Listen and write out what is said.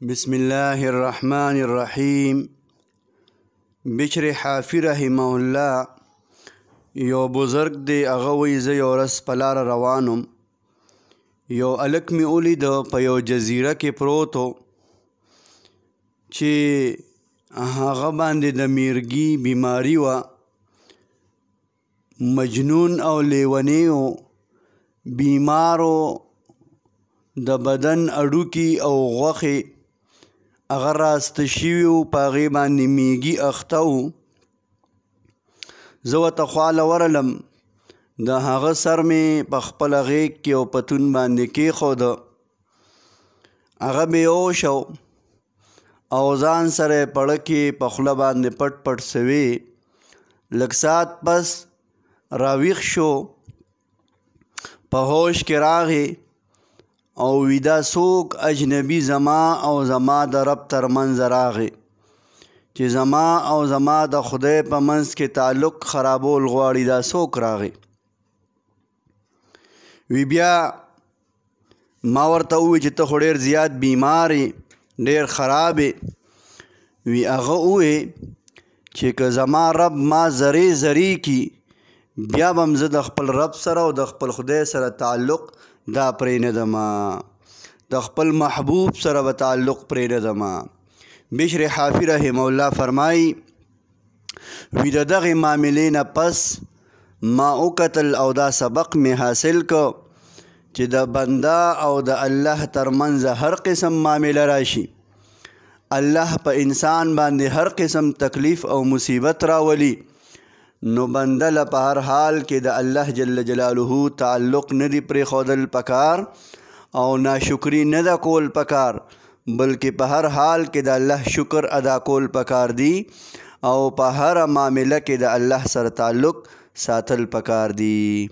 بسم الله الرحمن الرحیم. بشر حافی رحمه الله یو بزرگ دی. هغه وایي زه یو ورځ په لاره روانم، یو هلک مې ولیده په یو جزیره کې پروت و چې هغه باندې د میرګي بیماري وه. مجنون او لیونی و، بیمارو، د بدن اډوکي او غوښې هغه راسته شوي وو، په هغې باندې میږي اخته وو. زه ورته خواله ورغلم، د هغه سر مې په خپله غېږ کې او پتون باندې کېښوده. هغه بېهوش او ځان سره یې پړکې په خوله باندې پټ پټ سوې. لږ ساعت پس راویښ شو، په هوش کې راغی او ویدا څوک اجنبي زما او زما د رب ترمنځ راغی چې زما او زما د خدای په منځ کې تعلق خرابول غواړي. دا څوک راغی؟ وی بیا ما ورته ووی چې ته خو ډېر زیات بیمار یې، ډېر خراب یې. وی هغه ووی چې که زما رب ما زری زری کی، بیا به هم زه د خپل رب سره او د خپل خدای سره تعلق دا پرېنږدم، د خپل محبوب سره به تعلق پرېنږدم. بشر حافی رحمه الله فرمایي وی د دغې معاملې نه پس ما وکتل او دا سبق مې حاصل که چې د بنده او د الله ترمنځ هر قسم معامله راشي، الله په انسان باندې هر قسم تکلیف او مصیبت راولي، نو بنده له په هر حال کې د الله جل جلاله تعلق نه دی پرېښودل پکار او ناشکري نه ده کول پکار، بلکې په هر حال کې د الله شکر ادا کول پکار دی او په هر معامله کې د الله سره تعلق ساتل پکار دی.